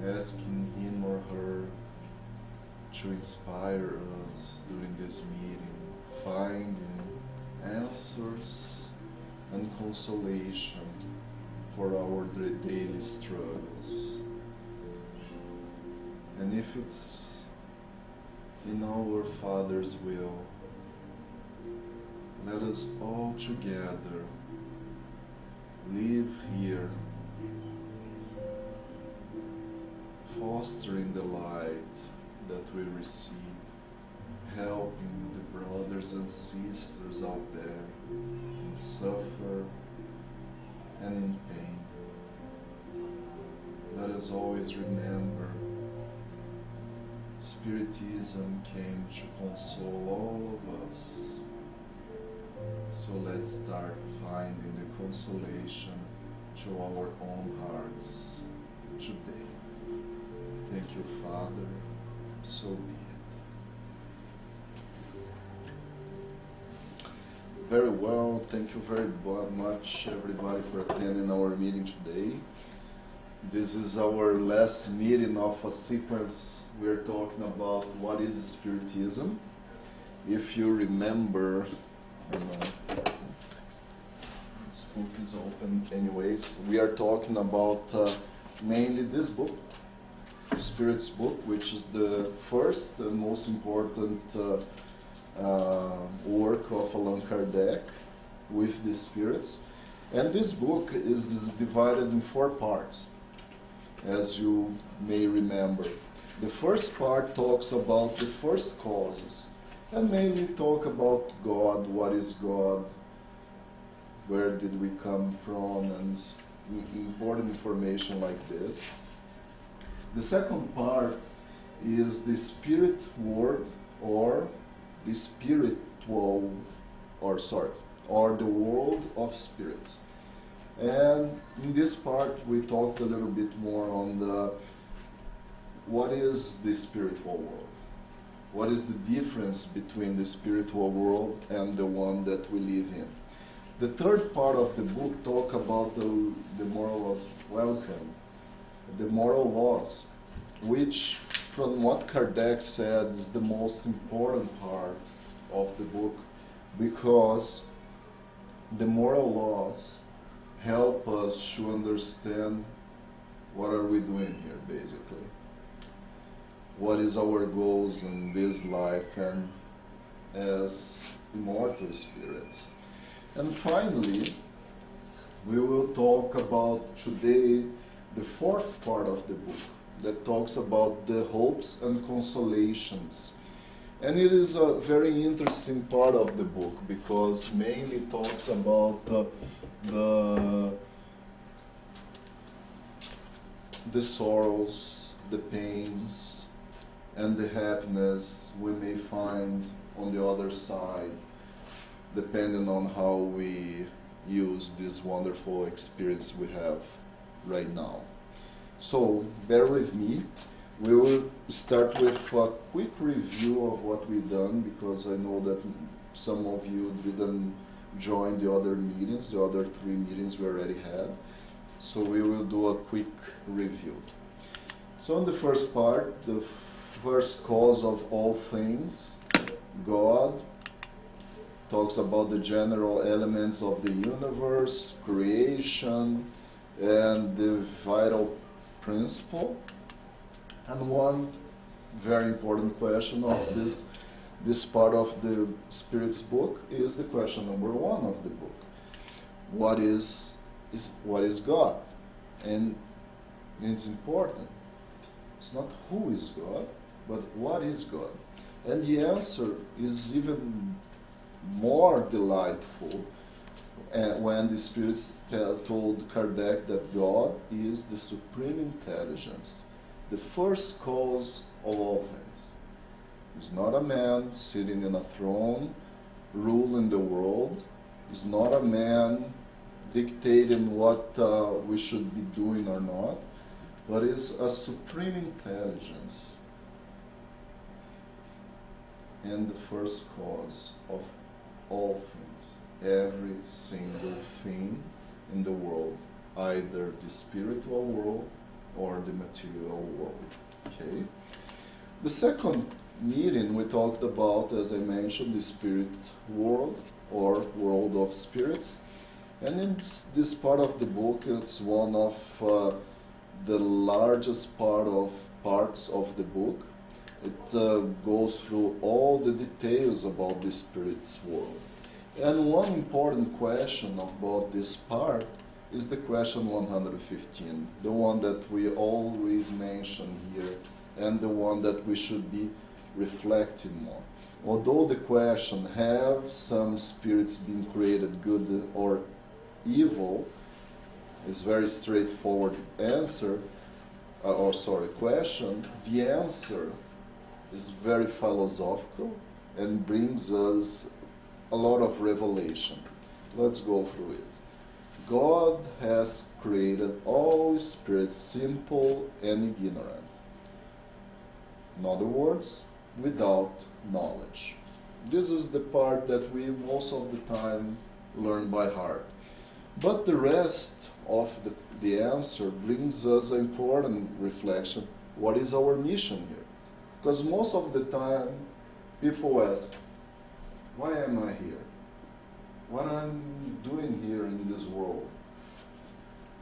asking him or her to inspire us during this meeting, finding answers and consolation for our daily struggles. And if it's in our Father's will, let us all together live here, fostering the light that we receive, helping the brothers and sisters out there in suffer and in pain. Let us always remember Spiritism came to console all of us. So let's start finding the consolation to our own hearts today. Thank you, Father. So be it. Very well. Thank you very much, everybody, for attending our meeting today. This is our last meeting of a sequence. We're talking about what is Spiritism. If you remember, this book is open anyways. We are talking about mainly this book, the Spirit's book, which is the first and most important work of Allan Kardec with the spirits. And this book is divided in 4 parts, as you may remember. The first part talks about the first causes, and mainly talk about God, what is God, where did we come from, and important information like this. The second part is the spirit world, or the spiritual, or the world of spirits. And in this part we talked a little bit more on what is the spiritual world? What is the difference between the spiritual world and the one that we live in? The third part of the book talk about the moral laws of welcome, the moral laws, which, from what Kardec said, is the most important part of the book, because the moral laws help us to understand what are we doing here, basically. What is our goals in this life and as immortal spirits. And finally, we will talk about today the 4th part of the book that talks about the hopes and consolations. And it is a very interesting part of the book because mainly talks about the sorrows, the pains, and the happiness we may find on the other side, depending on how we use this wonderful experience we have right now. So, bear with me. We will start with a quick review of what we've done, because I know that some of you didn't join the other meetings, the other 3 meetings we already had. So we will do a quick review. So in the first part, the first cause of all things, God, talks about the general elements of the universe, creation, and the vital principle. And one very important question of this part of the Spirit's book is the question number 1 of the book. What is God? And it's important. It's not who is God, but what is God? And the answer is even more delightful when the spirits told Kardec that God is the supreme intelligence, the first cause of all things. He's not a man sitting in a throne, ruling the world. He's not a man dictating what we should be doing or not, but is a supreme intelligence and the first cause of all things, every single thing in the world, either the spiritual world or the material world. Okay. The second meeting we talked about, as I mentioned, the spirit world or world of spirits. And in this part of the book, it's one of the largest parts of the book. It goes through all the details about the spirit's world. And one important question about this part is the question 115, the one that we always mention here, and the one that we should be reflecting more. Although the question, have some spirits been created good or evil, is very straightforward question, the answer is very philosophical and brings us a lot of revelation. Let's go through it. God has created all spirits simple and ignorant. In other words, without knowledge. This is the part that we most of the time learn by heart. But the rest of the answer brings us an important reflection. What is our mission here? Because most of the time, people ask, why am I here? What am I doing here in this world?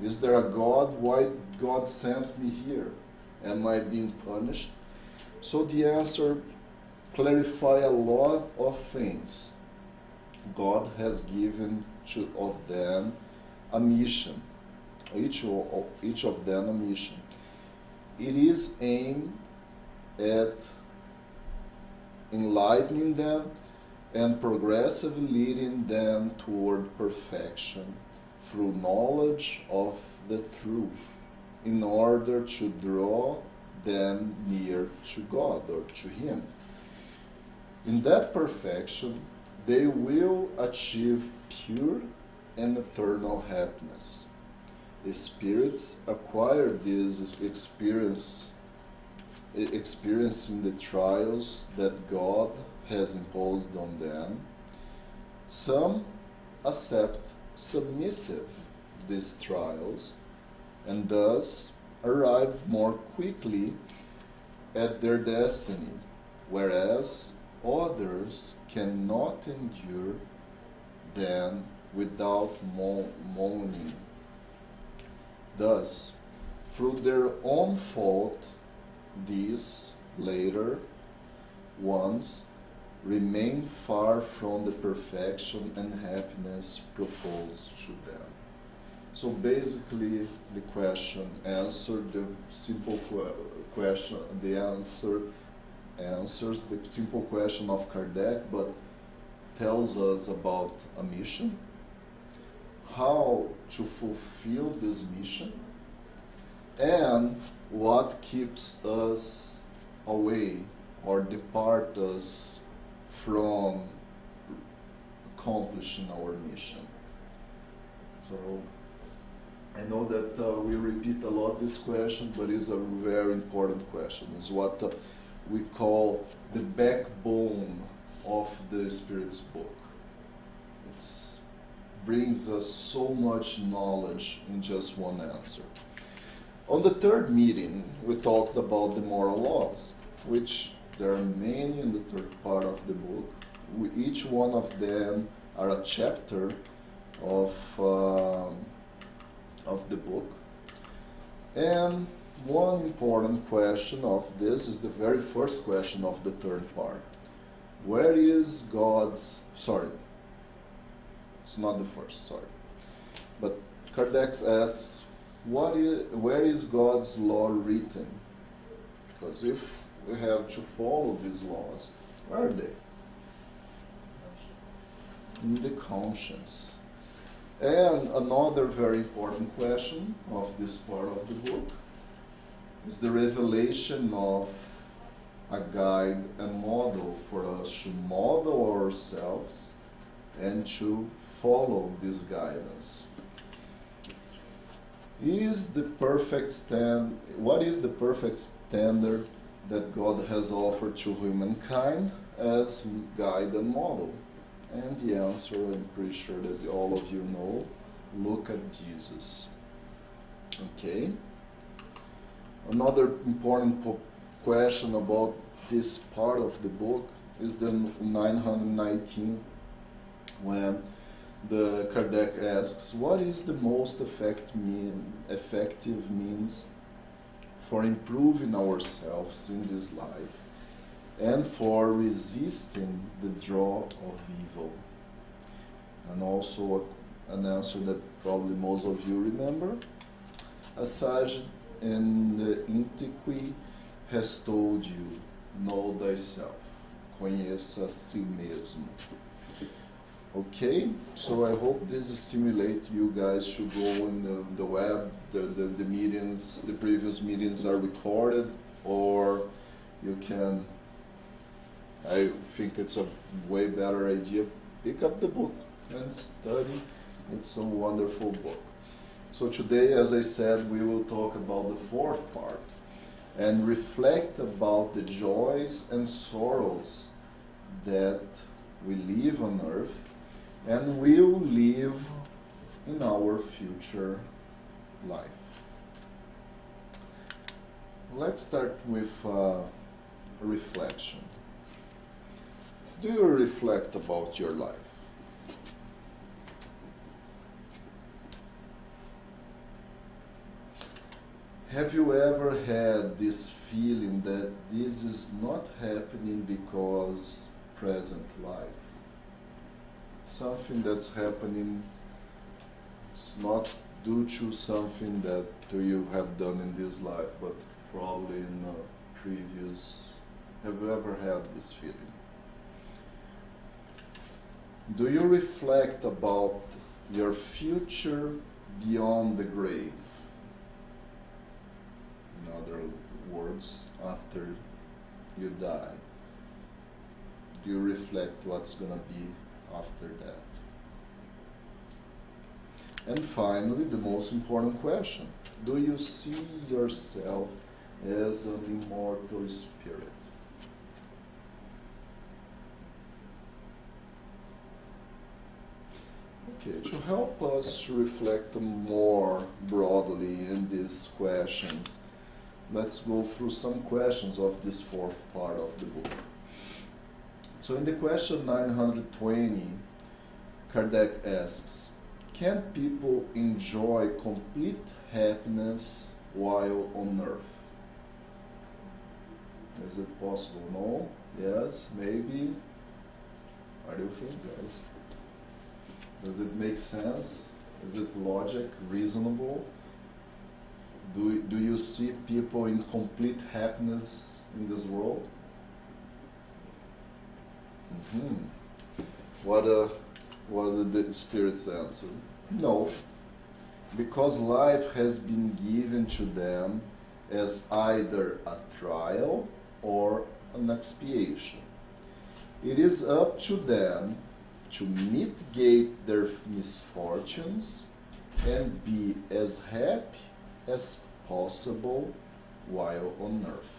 Is there a God? Why God sent me here? Am I being punished? So the answer clarifies a lot of things. God has given of them a mission, each of them a mission. It is aimed at enlightening them and progressively leading them toward perfection through knowledge of the truth in order to draw them near to God or to Him. In that perfection, they will achieve pure and eternal happiness. The spirits acquire this experiencing the trials that God has imposed on them. Some accept submissive these trials and thus arrive more quickly at their destiny, whereas others cannot endure them without mourning. Thus, through their own fault, these later ones remain far from the perfection and happiness proposed to them. So basically, the question answered the simple question. The answer answers the simple question of Kardec, but tells us about a mission, how to fulfill this mission, and what keeps us away or depart us from accomplishing our mission. So I know that we repeat a lot this question, but it's a very important question. It's what we call the backbone of the Spirit's book. It brings us so much knowledge in just one answer. On the third meeting, we talked about the moral laws, which there are many in the third part of the book. Each one of them are a chapter of the book. And one important question of this is the very first question of the third part. Where is God's... Sorry, it's not the first, sorry. But Kardec asks, where is God's law written? Because if we have to follow these laws, where are they? In the conscience. And another very important question of this part of the book is the revelation of a guide and model for us to model ourselves and to follow this guidance. What is the perfect standard that God has offered to humankind as guide and model? And the answer, I'm pretty sure that all of you know, look at Jesus. Okay? Another important question about this part of the book is the 919, when the Kardec asks, what is the most effective means for improving ourselves in this life and for resisting the draw of evil? And also an answer that probably most of you remember. A sage in the Antiqui has told you, know thyself, conheça a si mesmo. Okay, so I hope this stimulates you guys to go in the web. The meetings, the previous meetings are recorded, or you can, I think it's a way better idea, pick up the book and study. It's a wonderful book. So today, as I said, we will talk about the fourth part and reflect about the joys and sorrows that we live on earth and will live in our future life. Let's start with reflection. Do you reflect about your life? Have you ever had this feeling that this is not happening because present life? Something that's happening is not due to something that you have done in this life, but probably in a previous. Have you ever had this feeling? Do you reflect about your future beyond the grave? In other words, after you die, do you reflect what's going to be after that? And finally, the most important question, do you see yourself as an immortal spirit? Okay, to help us reflect more broadly in these questions, let's go through some questions of this fourth part of the book. So in the question 920, Kardec asks, can people enjoy complete happiness while on earth? Is it possible? No? Yes? Maybe? What do you think, guys? Does it make sense? Is it logic, reasonable? Do you see people in complete happiness in this world? What did the spirits answer? No, because life has been given to them as either a trial or an expiation. It is up to them to mitigate their misfortunes and be as happy as possible while on earth.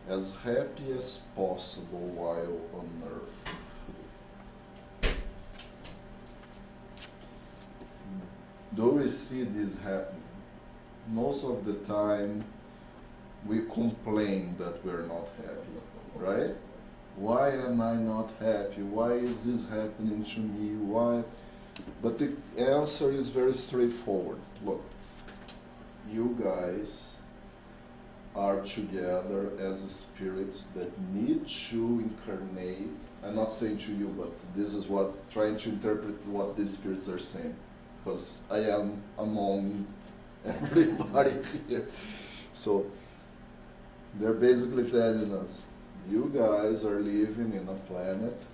As happy as possible while on earth. Do we see this happening? Most of the time we complain that we're not happy, right? Why am I not happy? Why is this happening to me? Why? But the answer is very straightforward. Look, you guys are together as spirits that need to incarnate. I'm not saying to you, but this is what, trying to interpret what these spirits are saying, because I am among everybody here. So they're basically telling us, you guys are living in a planet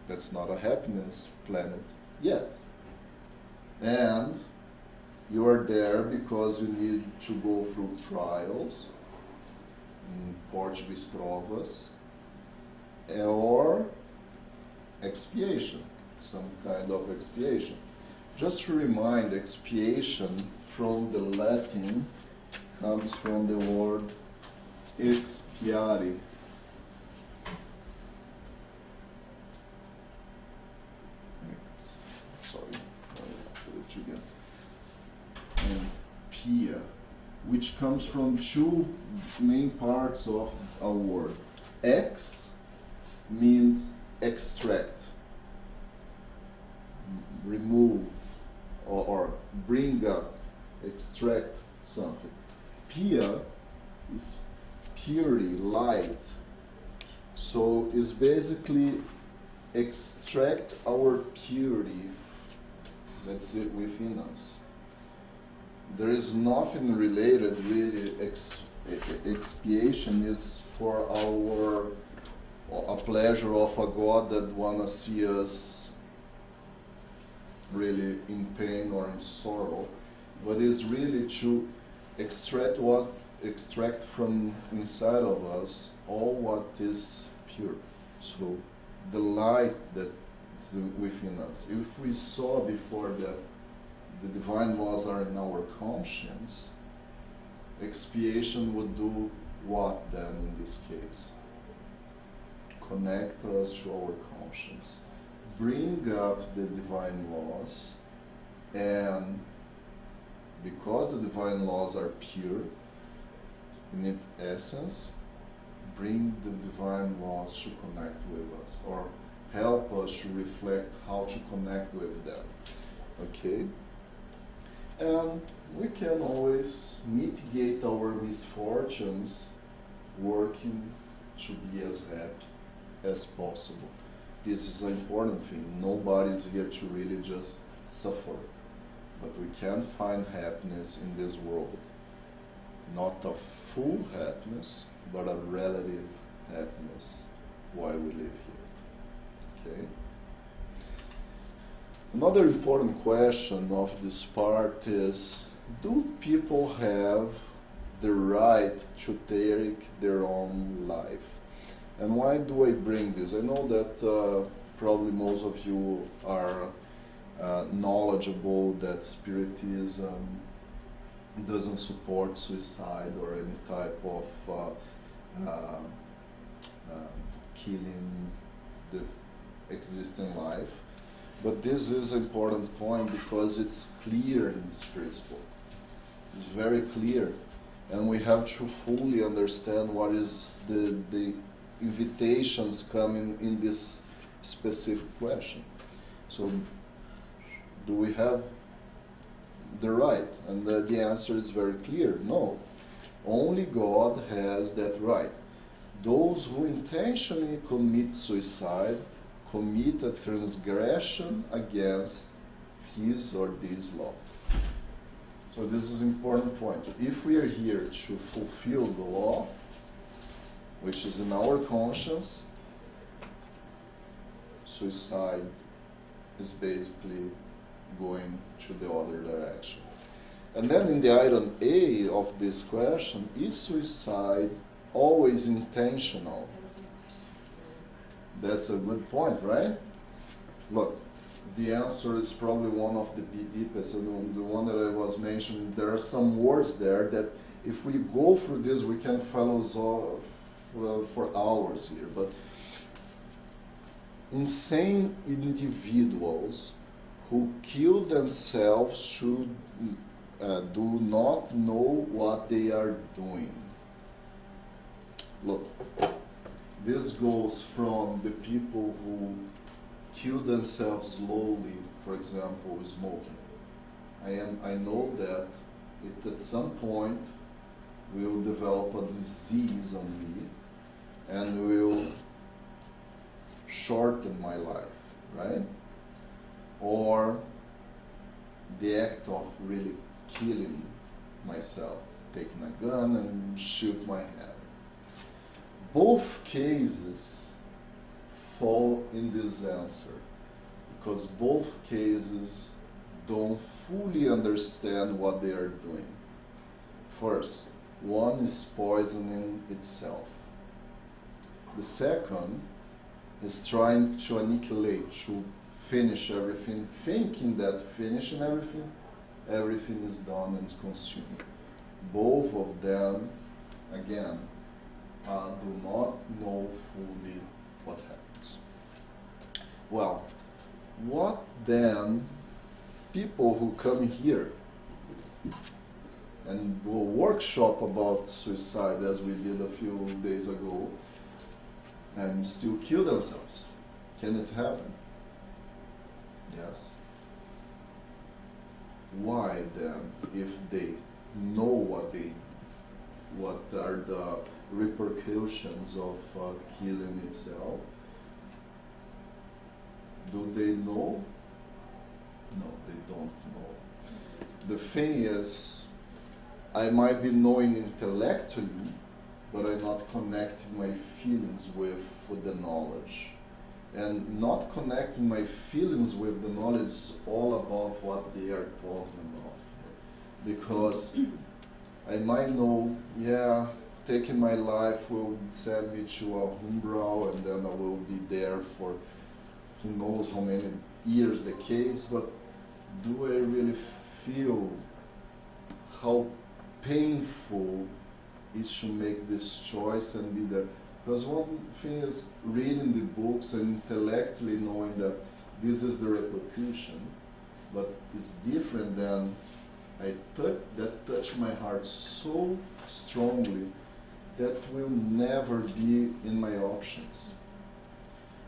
that's not a happiness planet yet. And you are there because you need to go through trials, in Portuguese provas, or expiation, some kind of expiation. Just to remind, expiation from the Latin comes from the word expiare. Sorry, I'll put it again. pia, which comes from two main parts of a word. Ex means extract, remove, or bring up, extract something. Pia is purity, light. So it's basically extract our purity that's it within us. There is nothing related, really. Expiation is for a pleasure of a God that wanna see us really in pain or in sorrow, but it's really to extract from inside of us all what is pure. So the light that's within us. If we saw before that the divine laws are in our conscience, expiation would do what then in this case? Connect us to our conscience, bring up the divine laws, and because the divine laws are pure in its essence, bring the divine laws to connect with us, or help us to reflect how to connect with them. Okay? And we can always mitigate our misfortunes working to be as happy as possible. This is an important thing. Nobody's here to really just suffer. But we can find happiness in this world. Not a full happiness, but a relative happiness while we live here. Okay? Another important question of this part is, do people have the right to take their own life? And why do I bring this? I know that probably most of you are knowledgeable that Spiritism doesn't support suicide or any type of killing the existing life. But this is an important point because it's clear in the Spirit's book. It's very clear. And we have to fully understand what is the invitations coming in this specific question. So, do we have the right? And the answer is very clear, no. Only God has that right. Those who intentionally commit suicide commit a transgression against his or this law. So this is an important point. If we are here to fulfill the law, which is in our conscience, suicide is basically going to the other direction. And then in the item A of this question, is suicide always intentional? That's a good point, right? Look, the answer is probably one of the deepest, and the one that I was mentioning. There are some words there that if we go through this, we can follow for hours here. But insane individuals who kill themselves should do not know what they are doing. Look, this goes from the people who kill themselves slowly, for example, smoking. I know that it at some point will develop a disease on me and will shorten my life, right? Or the act of really killing myself, taking a gun and shoot my head. Both cases fall in this answer because both cases don't fully understand what they are doing. First, one is poisoning itself. The second is trying to annihilate, to finish everything, thinking that finishing everything is done and consumed. Both of them, again, do not know fully what happens. Well, what then people who come here and do a workshop about suicide as we did a few days ago and still kill themselves. Can it happen? Yes. Why then, if they know what are the repercussions of killing itself, do they know? No, they don't know. The thing is, I might be knowing intellectually, but I'm not connecting my feelings with the knowledge. And not connecting my feelings with the knowledge is all about what they are talking about. Because I might know, yeah, taking my life will send me to a umbral, and then I will be there for who knows how many years, decades, but do I really feel how painful is to make this choice and be there? Because one thing is reading the books and intellectually knowing that this is the repercussion, but it's different than that touched my heart so strongly that will never be in my options.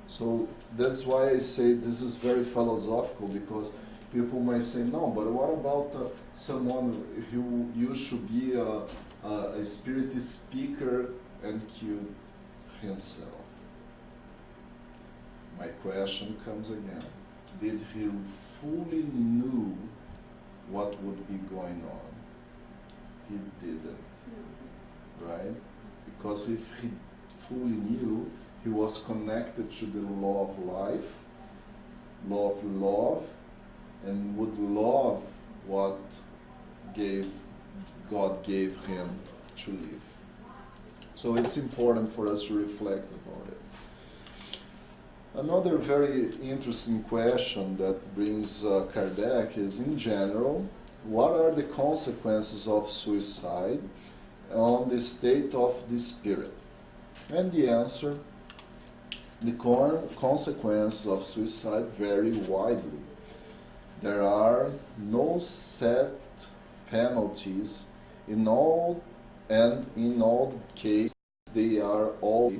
So that's why I say this is very philosophical, because people might say, no, but what about someone who used to be a spiritist speaker and killed himself? My question comes again. Did he fully knew what would be going on? He didn't, right? Because if he fully knew, he was connected to the law of life, law of love, and would love what God gave him to live. So it's important for us to reflect about it. Another very interesting question that brings Kardec is, in general, what are the consequences of suicide on the state of the spirit? And the answer, the consequences of suicide vary widely. There are no set penalties in all cases. They are all,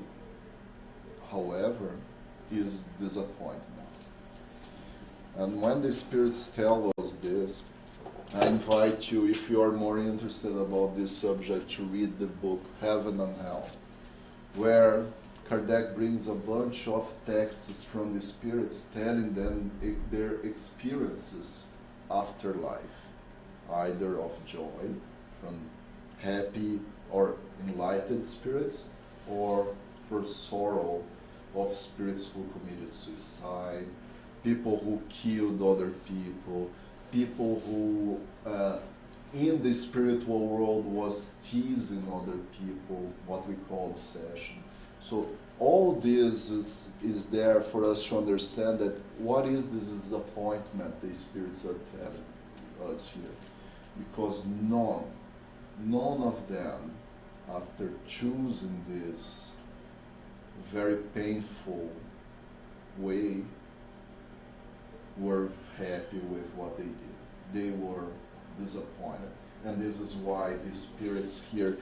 however, is disappointment. And when the spirits tell us this, I invite you, if you are more interested about this subject, to read the book Heaven and Hell, where Kardec brings a bunch of texts from the spirits telling them their experiences after life, either of joy from happy or enlightened spirits, or for sorrow of spirits who committed suicide, people who killed other people, people who in the spiritual world was teasing other people, what we call obsession. So all this is there for us to understand that what is this disappointment the spirits are telling us here. Because none of them, after choosing this very painful way, were happy with what they did. They were disappointed. And this is why the spirits here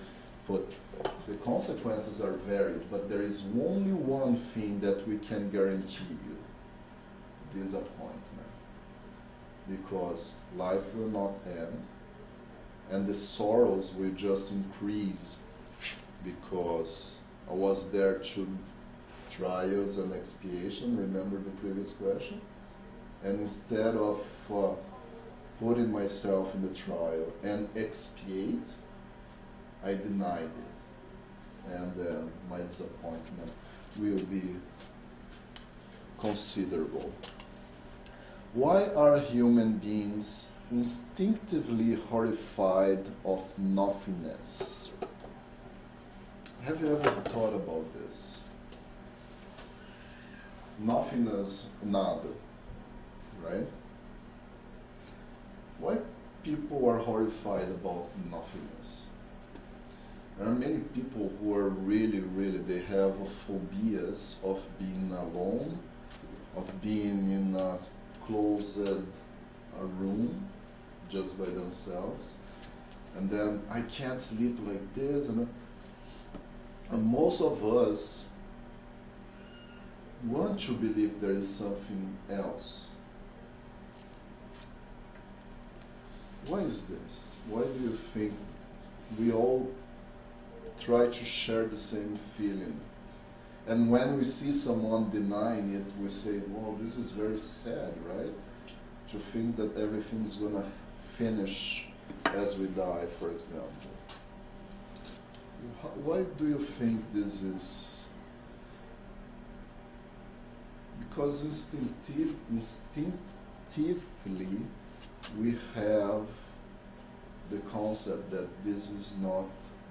put, the consequences are varied, but there is only one thing that we can guarantee you: disappointment. Because life will not end, and the sorrows will just increase, because I was there to trials and expiation, remember the previous question? And instead of putting myself in the trial and expiate, I denied it. And then my disappointment will be considerable. Why are human beings instinctively horrified of nothingness? Have you ever thought about this? Nothingness, nada, right? Why people are horrified about nothingness? There are many people who are really, they have phobias of being alone, of being in a closed room just by themselves. and then I can't sleep like this, and most of us want to believe there is something else. Why is this? Why do you think we all try to share the same feeling? And when we see someone denying it, we say, well, this is very sad, right? To think that everything is going to finish as we die, for example. Why do you think this is? Because instinctively we have the concept that this is not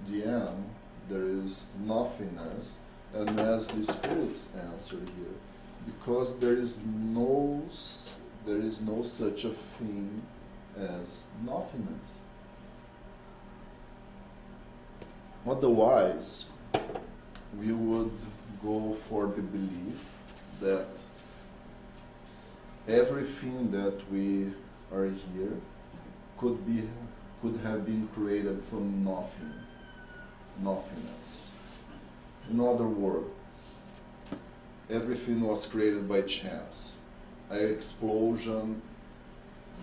the end, there is nothingness, and as the spirits answer here, because there is no such a thing as nothingness. Otherwise, we would go for the belief that everything that we are here could have been created from nothingness. In other words, everything was created by chance. An explosion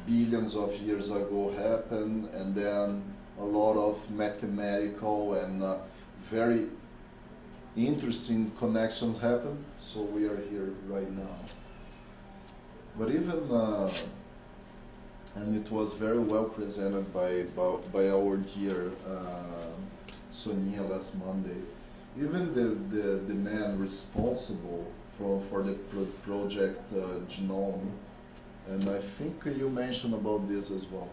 billions of years ago happened, and then a lot of mathematical and very interesting connections happened, so we are here right now. But even, and it was very well presented by our dear Sonia last Monday, even the man responsible for the project Genome, and I think you mentioned about this as well,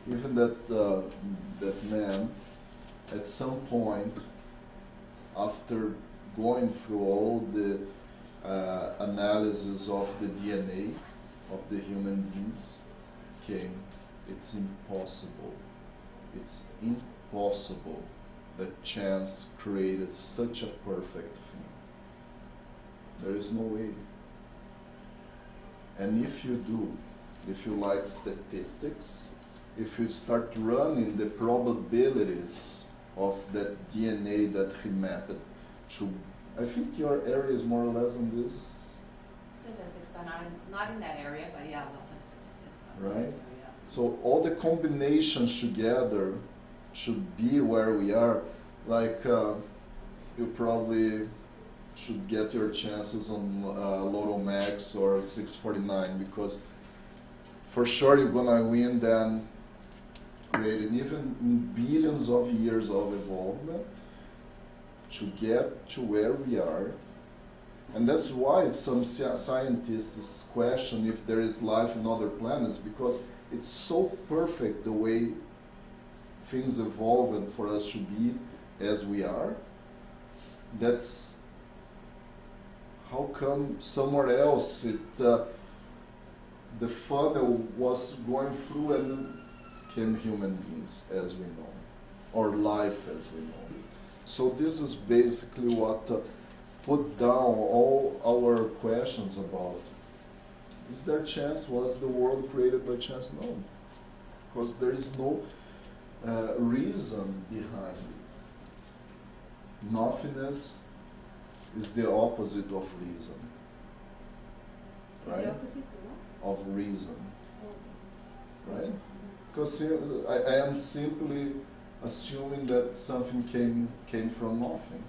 even that man, at some point, after going through all the analysis of the DNA of the human beings, it's impossible that chance created such a perfect thing. There is no way. And if you like statistics, if you start running the probabilities of that DNA that he mapped to, I think your area is more or less on this. Statistics, but not in that area, but yeah, lots of statistics. Right? Yeah. So all the combinations together should be where we are. Like you probably should get your chances on Lotto Max or 649, because for sure you're gonna win then, creating even billions of years of evolvement to get to where we are. And that's why some scientists question if there is life in other planets, because it's so perfect the way things evolved for us to be as we are. That's how come somewhere else the funnel was going through and came human beings as we know, or life as we know. So this is basically what put down all our questions about, is there chance? Was the world created by chance? No, because there is no reason behind it. Nothingness is the opposite of reason, right? The opposite of reason, right? Because I am simply assuming that something came from nothing.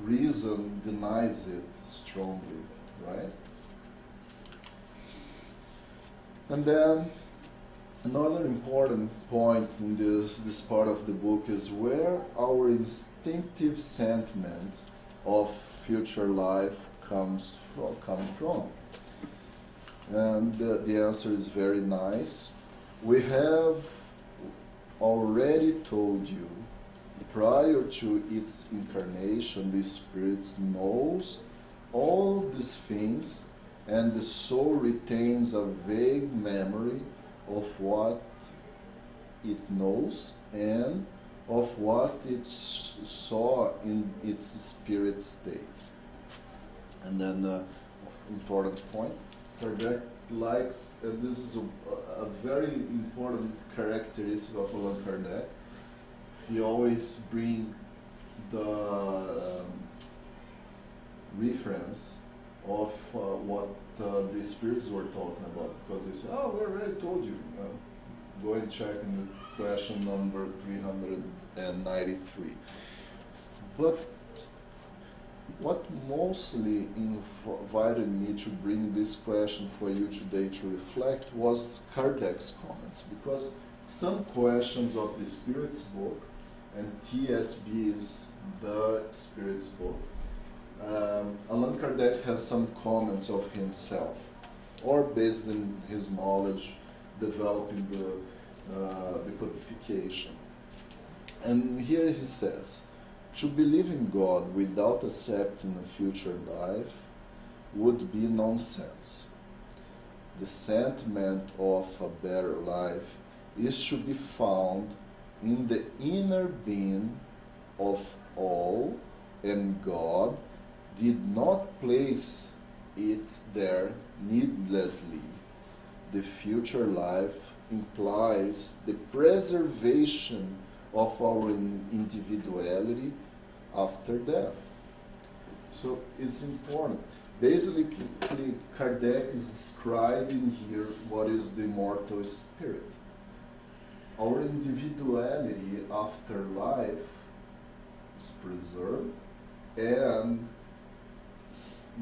Reason denies it strongly, right? And then another important point in this part of the book is where our instinctive sentiment of future life comes from. And the answer is very nice. We have already told you, prior to its incarnation, the Spirit knows all these things, and the soul retains a vague memory of what it knows and of what it saw in its spirit state. And then important point, Kardec likes, and this is a very important characteristic of Allan Kardec, he always bring the reference of what the spirits were talking about, because they say, oh, we already told you. Go and check in the question number 393. But what mostly invited me to bring this question for you today to reflect was Kardec's comments, because some questions of the Spirit's book, and TSB is the Spirit's book, Allan Kardec has some comments of himself, or based on his knowledge, developing the codification. And here he says, to believe in God without accepting a future life would be nonsense. The sentiment of a better life is to be found in the inner being of all, and God did not place it there needlessly. The future life implies the preservation of our individuality after death. So it's important. Basically, Kardec is describing here what is the immortal spirit. Our individuality after life is preserved, and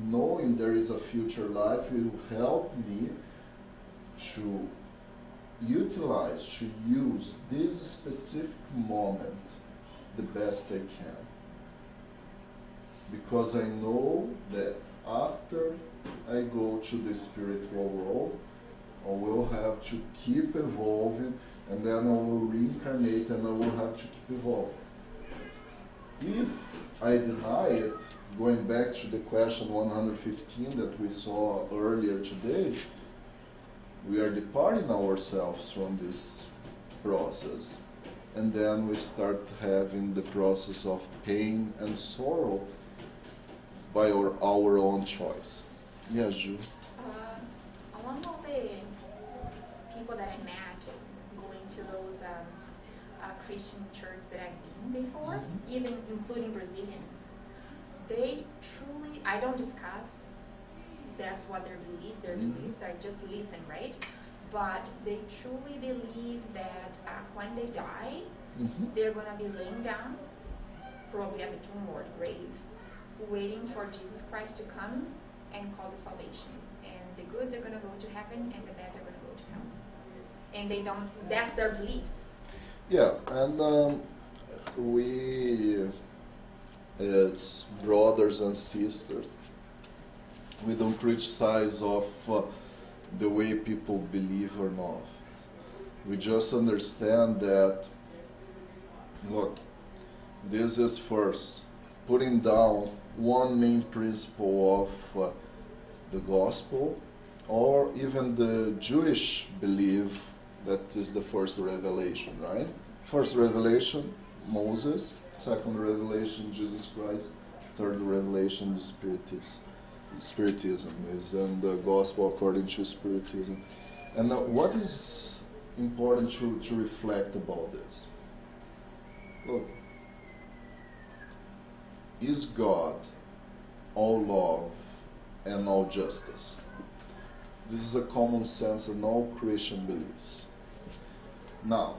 knowing there is a future life will help me to utilize, to use this specific moment the best I can. Because I know that after I go to the spiritual world, I will have to keep evolving, and then I will reincarnate and I will have to keep evolving. If I deny it, going back to the question 115 that we saw earlier today, we are departing ourselves from this process, and then we start having the process of pain and sorrow by our own choice. Yes, Ju? Along all the people that I met going to those Christian churches that I've been before, even including Brazilians, they truly, I don't discuss that's what their beliefs, I just listen, right? But they truly believe that when they die, they're going to be laying down, probably at the tomb or the grave, waiting for Jesus Christ to come and call the salvation. And the goods are going to go to heaven and the bads are going to go to hell. And they don't, that's their beliefs. Yeah, and we, as brothers and sisters, we don't criticize of the way people believe or not. We just understand that, look, this is first putting down one main principle of the gospel, or even the Jewish belief that is the first revelation, right? First revelation, Moses. Second revelation, Jesus Christ. Third revelation, the Spiritism is and the gospel according to Spiritism. And what is important to reflect about this? Look, is God all love and all justice? This is a common sense in all Christian beliefs. Now,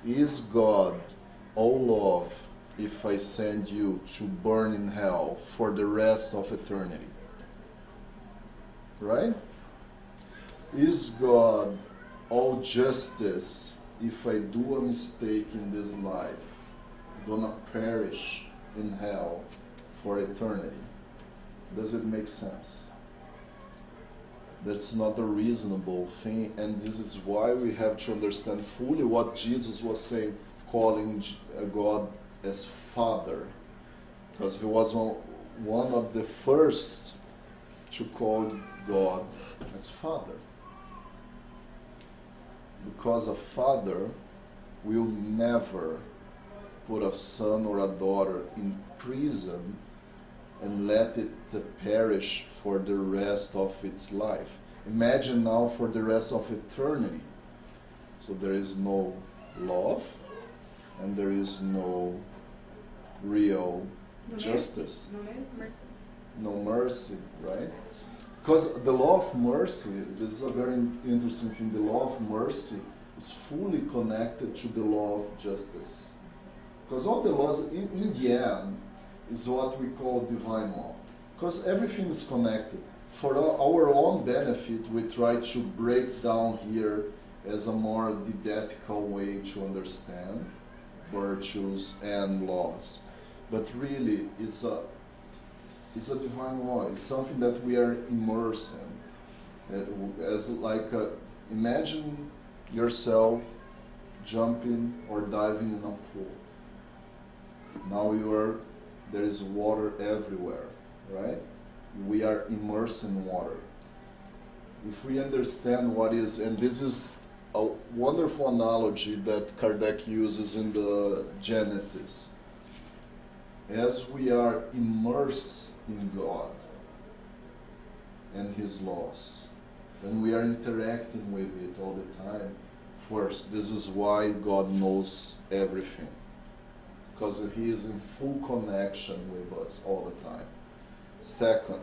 is God all love if I send you to burn in hell for the rest of eternity? Right? Is God all justice if I do a mistake in this life, gonna perish in hell for eternity? Does it make sense? That's not a reasonable thing, and this is why we have to understand fully what Jesus was saying, calling God as Father, because he was one of the first to call God as Father. Because a father will never put a son or a daughter in prison and let it perish for the rest of its life. imagine now for the rest of eternity. So there is no love, and there is no real justice. Mercy. No mercy, right? Because the law of mercy, this is a very interesting thing, the law of mercy is fully connected to the law of justice. Because all the laws, in the end, is what we call divine law. Because everything is connected. For our own benefit, we try to break down here as a more didactical way to understand virtues and laws. But really, it's a divine law. It's something that we are immersed in. As like, imagine yourself jumping or diving in a pool. Now there is water everywhere, right? We are immersed in water. If we understand what is, and this is a wonderful analogy that Kardec uses in the Genesis, as we are immersed in God and His laws, and we are interacting with it all the time, first, this is why God knows everything. Because He is in full connection with us all the time. Second,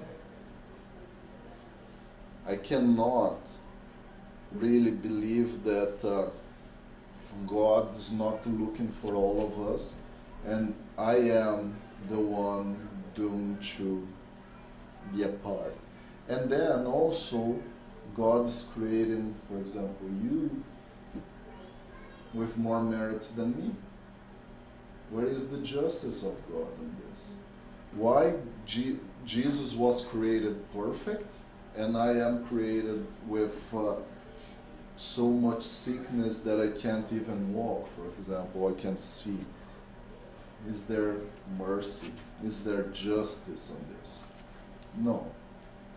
I cannot really believe that God is not looking for all of us, and I am the one doomed to be apart. And then also, God is creating, for example, you with more merits than me. Where is the justice of God in this? Why Jesus was created perfect, and I am created with so much sickness that I can't even walk, for example, I can't see. Is there mercy? Is there justice on this? No.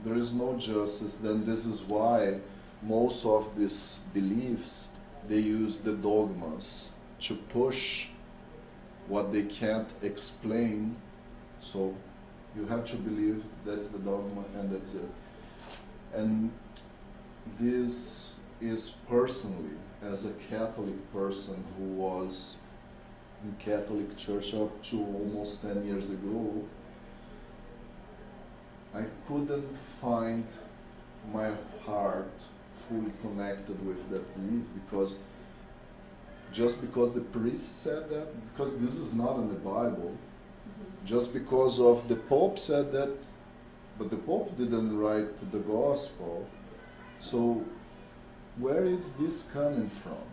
There is no justice. Then this is why most of these beliefs, they use the dogmas to push what they can't explain. So you have to believe that's the dogma and that's it. And this is personally, as a Catholic person who was in Catholic Church up to almost 10 years ago, I couldn't find my heart fully connected with that belief, because just because the priest said that, because this is not in the Bible, just because of the Pope said that, but the Pope didn't write the Gospel. So where is this coming from?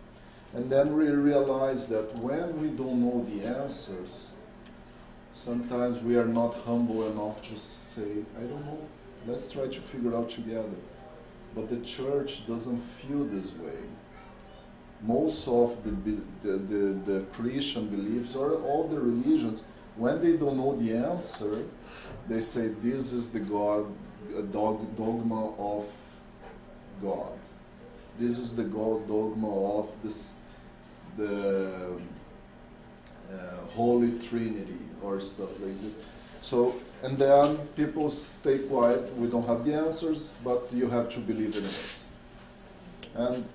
And then we realize that when we don't know the answers, sometimes we are not humble enough to say, I don't know, let's try to figure out together. But the church doesn't feel this way. Most of the Christian beliefs, or all the religions, when they don't know the answer, they say this is the dogma of God. This is the dogma of the Holy Trinity or stuff like this. So, and then people stay quiet. We don't have the answers, but you have to believe in it. And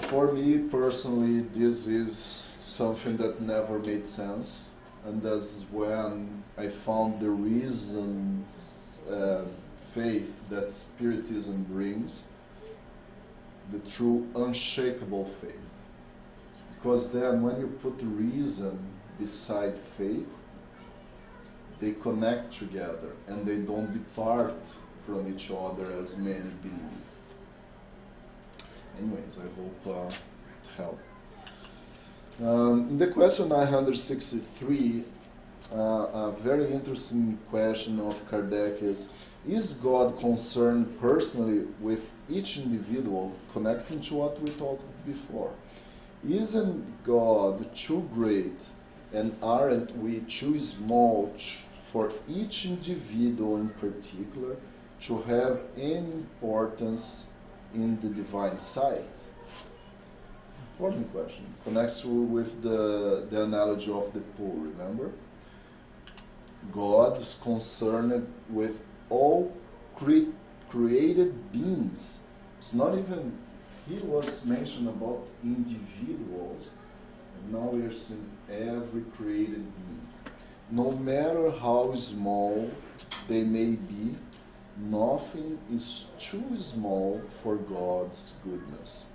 for me personally, this is something that never made sense, and that's when I found the reason, faith that Spiritism brings, the true unshakable faith. Because then when you put reason beside faith, they connect together and they don't depart from each other as many believe. Anyways, I hope it helped. In the question 963, a very interesting question of Kardec is God concerned personally with each individual, connecting to what we talked before? Isn't God too great, and aren't we too small for each individual in particular to have any importance in the divine sight? Important question. Connects with the analogy of the pool, remember? God is concerned with all created beings. It's not even, he was mentioned about individuals, and now we are seeing every created being. No matter how small they may be, nothing is too small for God's goodness.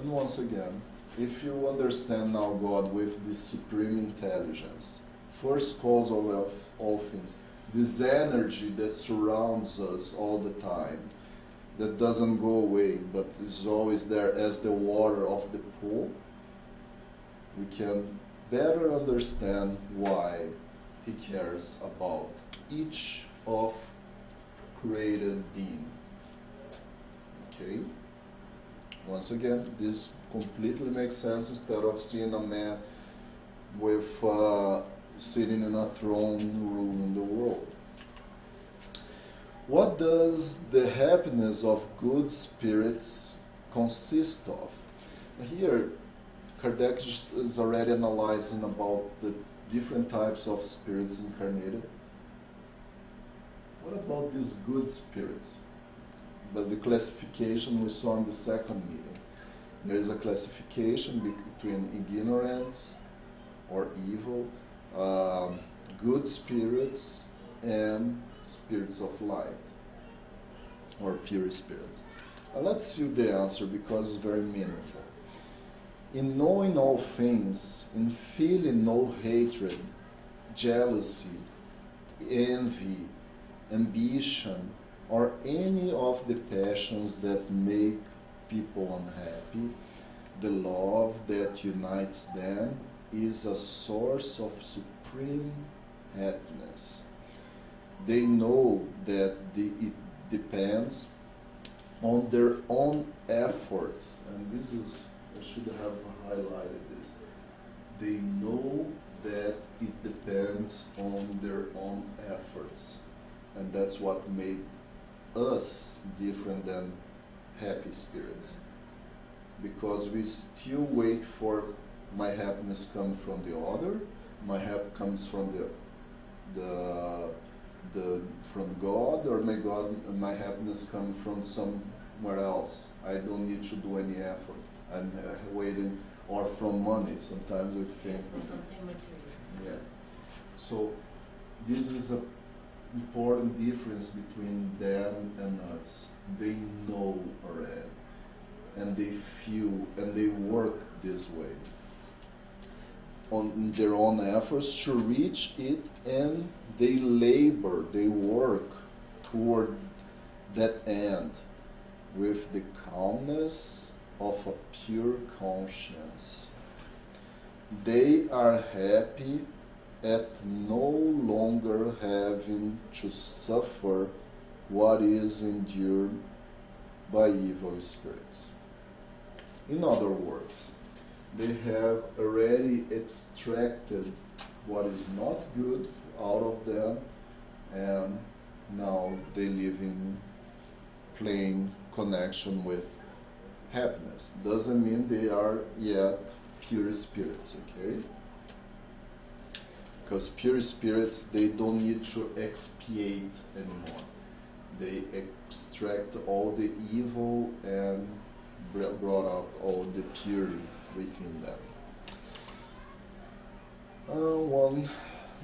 And once again, if you understand now God with this supreme intelligence, first cause of all things, this energy that surrounds us all the time, that doesn't go away, but is always there as the water of the pool, we can better understand why he cares about each of created being. Okay? Once again, this completely makes sense instead of seeing a man with sitting in a throne ruling the world. What does the happiness of good spirits consist of? Here, Kardec is already analyzing about the different types of spirits incarnated. What about these good spirits? But the classification we saw in the second meeting. There is a classification between ignorance or evil, good spirits, and spirits of light, or pure spirits. Now let's see the answer, because it's very meaningful. In knowing all things, in feeling no hatred, jealousy, envy, ambition, or any of the passions that make people unhappy, the love that unites them is a source of supreme happiness. They know that it depends on their own efforts, and this is, I should have highlighted this. They know that it depends on their own efforts, and that's what made us different than happy spirits, because we still wait for my happiness come from the other, my comes from from God, or my happiness comes from somewhere else. I don't need to do any effort. I'm waiting, or from money. Sometimes we think For something material. yeah. So this is an important difference between them and us. They know already, and they feel, and they work this way on their own efforts to reach it, and they labor, they work toward that end with the calmness of a pure conscience. They are happy at no longer having to suffer what is endured by evil spirits. In other words, they have already extracted what is not good out of them, and now they live in plain connection with happiness. Doesn't mean they are yet pure spirits, okay? Because pure spirits, they don't need to expiate anymore. They extract all the evil and brought out all the purity within them. One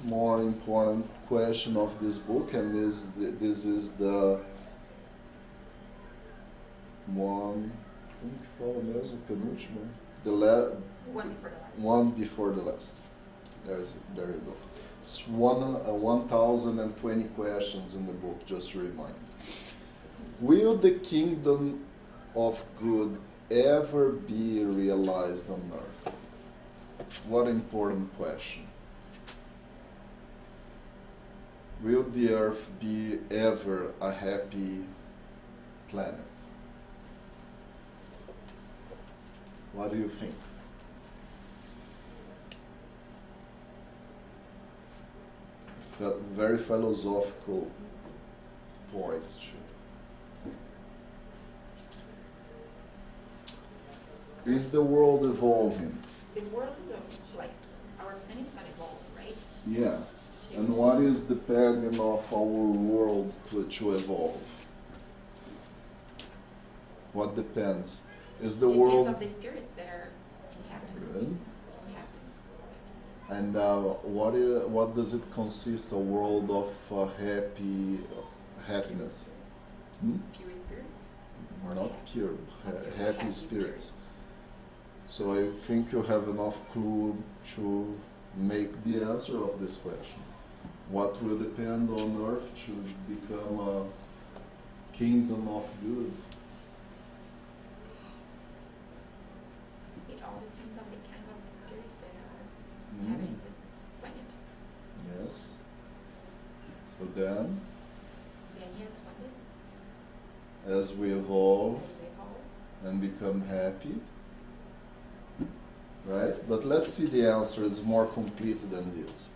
more important question of this book, and this is the one, como que fala mesmo, penúltimo? One before the last. One before the last. There you go. It's 1020 questions in the book, just to remind. Will the kingdom of good ever be realized on earth? What an important question. Will the earth be ever a happy planet? What do you think? Very philosophical point too. Is the world evolving? The world is like, our planet's gonna evolve, right? Yeah. And what is dependent of our world to evolve? What depends? Is the world... Depends on the spirits that are inhabited. Good. Inhabitants. And what does it consist? A world of happiness? Pure spirits? Or not pure, happy spirits. So I think you have enough clue to make the answer of this question. What will depend on earth to become a kingdom of good? It all depends on the kind of spirits that are inhabiting the planet. Yes. So then, Yes, what as we evolve as we evolve. and become happy, right? But let's see, the answer is more complete than this.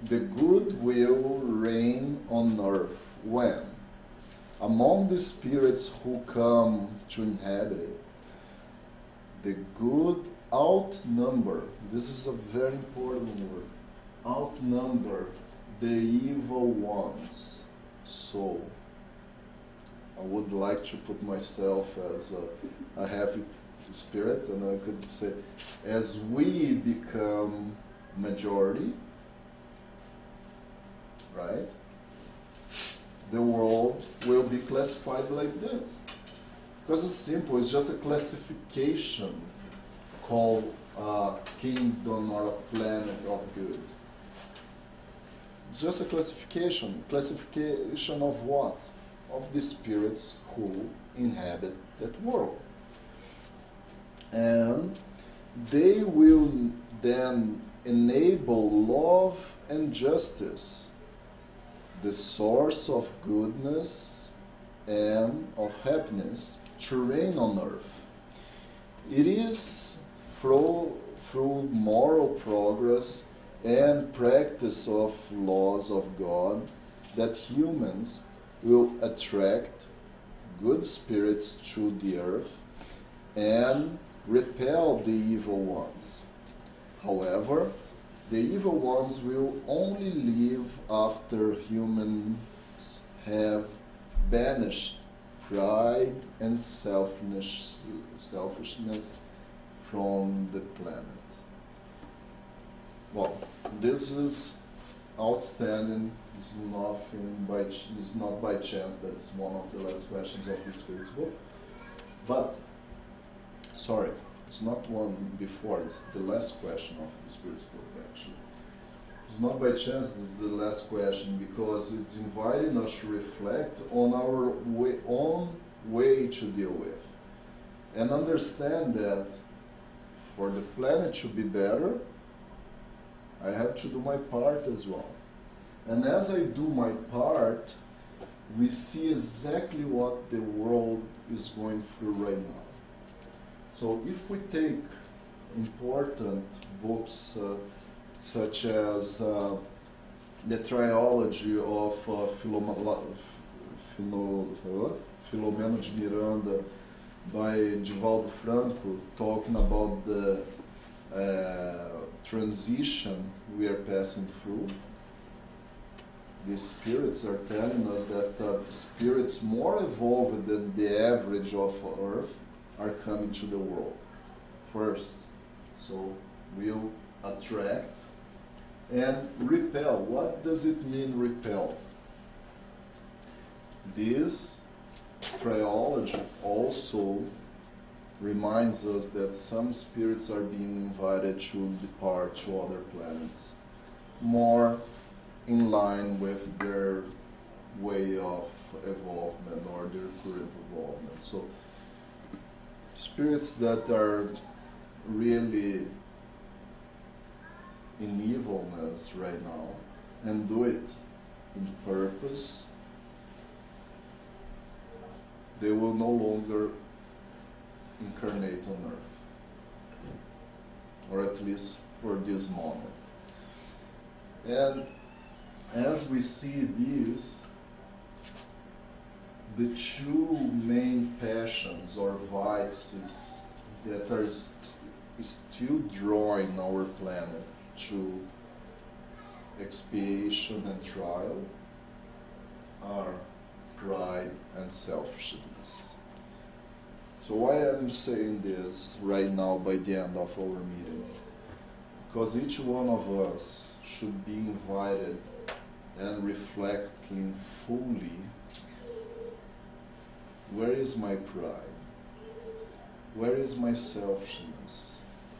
The good will reign on earth when? Among the spirits who come to inhabit it, the good outnumber, this is a very important word, outnumber the evil ones. So, I would like to put myself as a happy spirit, and I could say, as we become majority, right, the world will be classified like this. Because it's simple, it's just a classification called a kingdom or a planet of good. It's just a classification. Classification of what? Of the spirits who inhabit that world. And they will then enable love and justice, the source of goodness and of happiness, to reign on earth. It is through moral progress and practice of laws of God that humans will attract good spirits to the earth and repel the evil ones. However, the evil ones will only live after humans have banished pride and selfishness from the planet. Well, this is outstanding. It's not by chance that it's one of the last questions of the Spirit's book. But, sorry, it's not one before, it's the last question of the Spirit's book, actually. It's not by chance this is the last question, because it's inviting us to reflect on our own way to deal with. And understand that for the planet to be better, I have to do my part as well. And as I do my part, we see exactly what the world is going through right now. So if we take important books such as the trilogy of Filomeno de Miranda by Divaldo Franco, talking about the transition we are passing through, the spirits are telling us that spirits more evolved than the average of Earth are coming to the world first. So we'll attract and repel. What does it mean, repel? This trilogy also reminds us that some spirits are being invited to depart to other planets, more in line with their way of evolvement or their current evolvement. So spirits that are really in evilness right now and do it in purpose, they will no longer incarnate on earth, or at least for this moment. And as we see these, the two main passions or vices that are still drawing our planet to expiation and trial are pride and selfishness. So why I'm saying this right now by the end of our meeting? Because each one of us should be invited and reflecting fully, where is my pride? Where is my selfishness?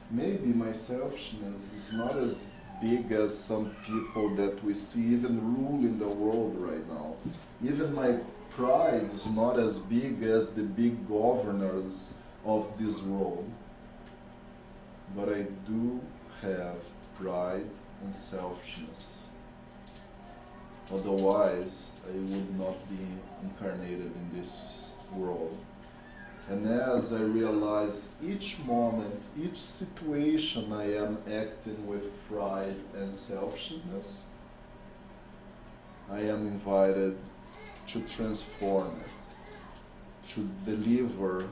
Maybe my selfishness is not as big as some people that we see even ruling the world right now. Even my pride is not as big as the big governors of this world. But I do have pride and selfishness. Otherwise, I would not be incarnated in this world. And as I realize each moment, each situation I am acting with pride and selfishness, I am invited to transform it, to deliver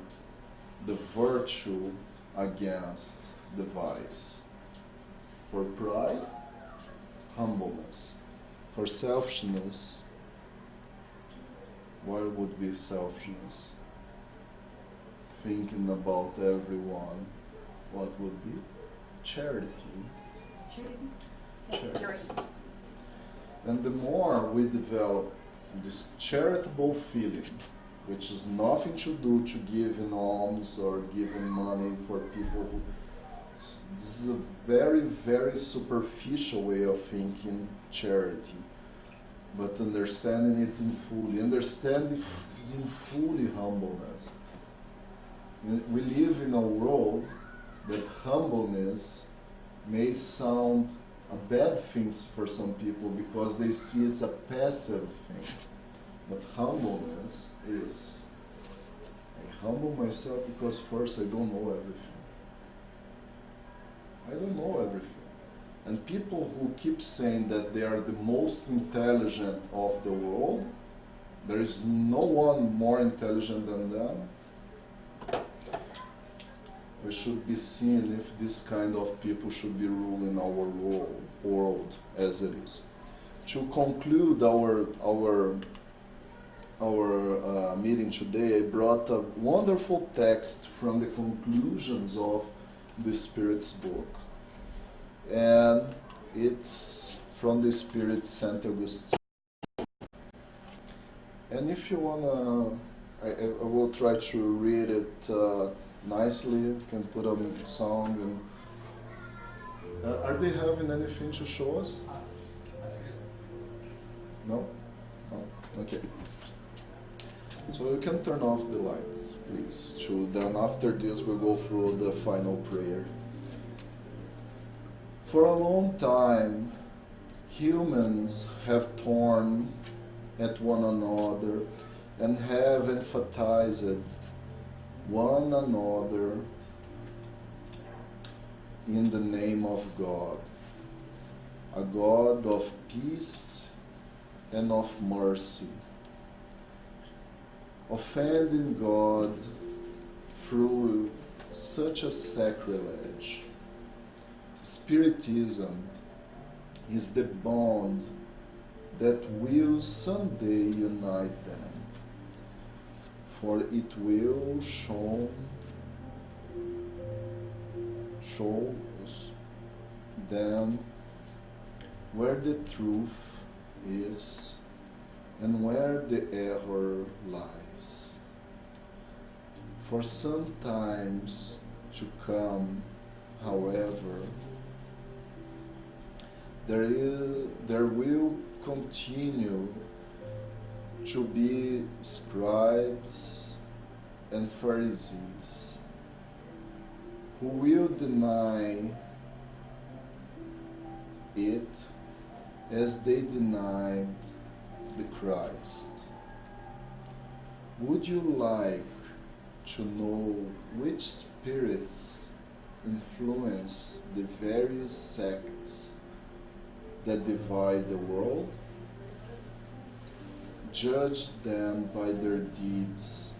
the virtue against the vice. For pride, humbleness. For selfishness, what would be selfishness? Thinking about everyone, what would be? Charity. Charity. And the more we develop this charitable feeling, which is nothing to do to giving alms or giving money for people who... This is a very, very superficial way of thinking charity. But understanding it in fully humbleness. We live in a world that humbleness may sound a bad thing for some people because they see it's a passive thing. But humbleness is, I humble myself because first I don't know everything. I don't know everything. And people who keep saying that they are the most intelligent of the world, there is no one more intelligent than them. We should be seeing if this kind of people should be ruling our world as it is. To conclude our meeting today, I brought a wonderful text from the conclusions of the Spirit's book. And it's from the Spirit Saint Augustine. And if you wanna, I will try to read it nicely. You can put on a song. And are they having anything to show us? No? No? Okay. So you can turn off the lights, please. Then after this we'll go through the final prayer. For a long time, humans have torn at one another and have emphasized one another in the name of God, a God of peace and of mercy, offending God through such a sacrilege. Spiritism is the bond that will someday unite them, for it will show them where the truth is and where the error lies. For some times to come, however, there will continue to be scribes and Pharisees who will deny it as they denied the Christ. Would you like to know which spirits influence the various sects that divide the world? Judge them by their deeds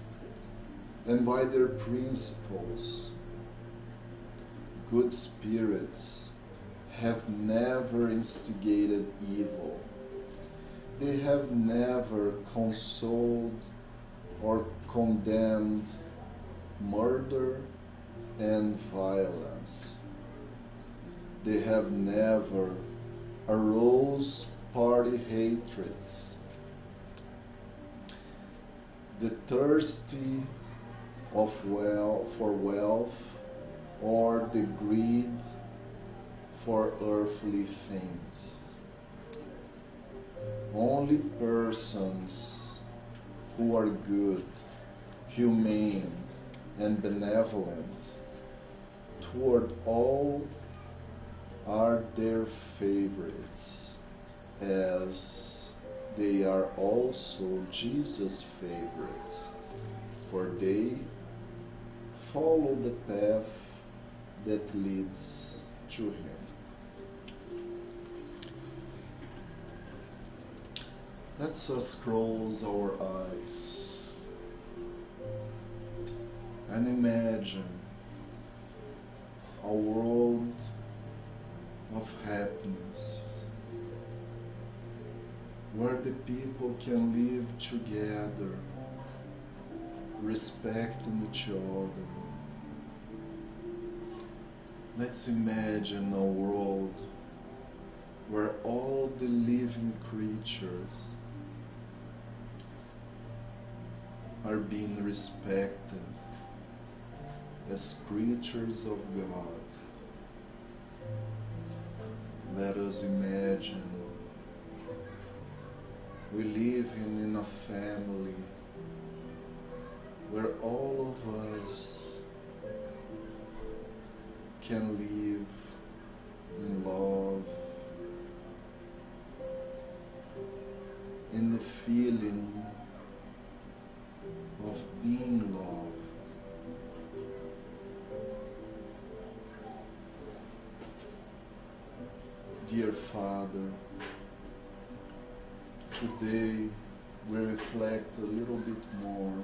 and by their principles. Good spirits have never instigated evil. They have never consoled or condemned murder and violence. They have never arose party hatreds. The thirsty for wealth or the greed for earthly things. Only persons who are good, humane, and benevolent toward all are their favorites, as they are also Jesus' favorites, for they follow the path that leads to Him. Let's us close our eyes and imagine a world of happiness where the people can live together, respecting each other. Let's imagine a world where all the living creatures are being respected as creatures of God. Let us imagine we live in a family where all of us can live in love, in the feeling of being loved. Dear Father, today we reflect a little bit more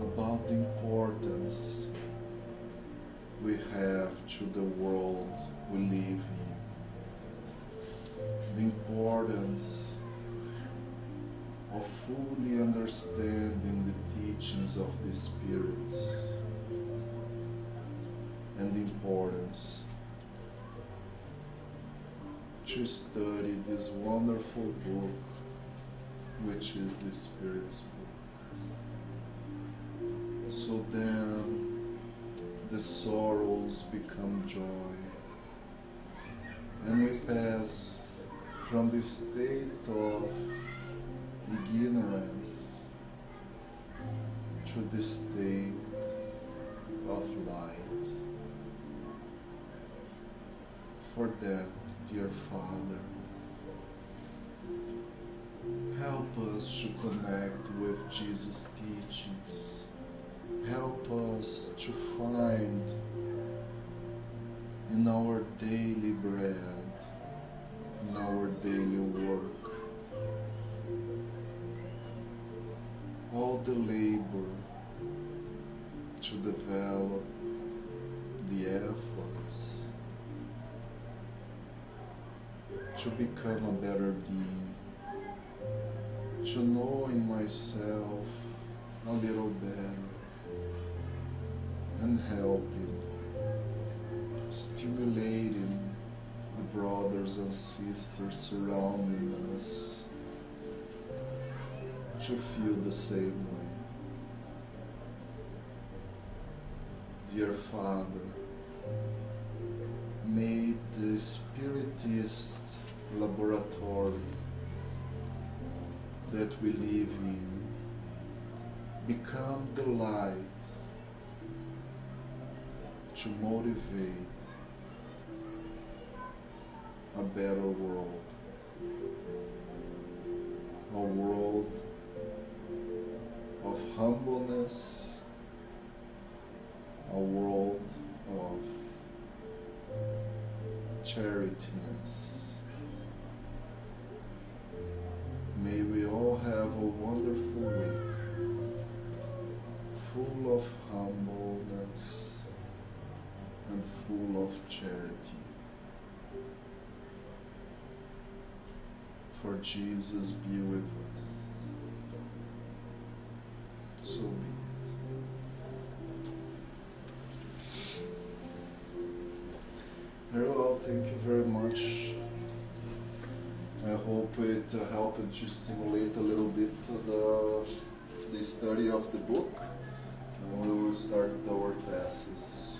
about the importance we have to the world we live in, the importance of fully understanding the teachings of the spirits, and the importance to study this wonderful book, which is the Spirit's book. So then the sorrows become joy, and we pass from the state of ignorance to the state of light. For that, dear Father, help us to connect with Jesus' teachings. Help us to find in our daily bread, in our daily work, all the labor to develop the efforts to become a better being, to know in myself a little better, and helping, stimulating the brothers and sisters surrounding us to feel the same way. Dear Father, may the Spiritist laboratory that we live in become the light to motivate a better world, a world of humbleness, a world of charitiness. May we all have a wonderful week, full of humbleness and full of charity. For Jesus be with us. So be it. Very well, thank you very much. I hope it helped to stimulate a little bit the study of the book. And we will start our classes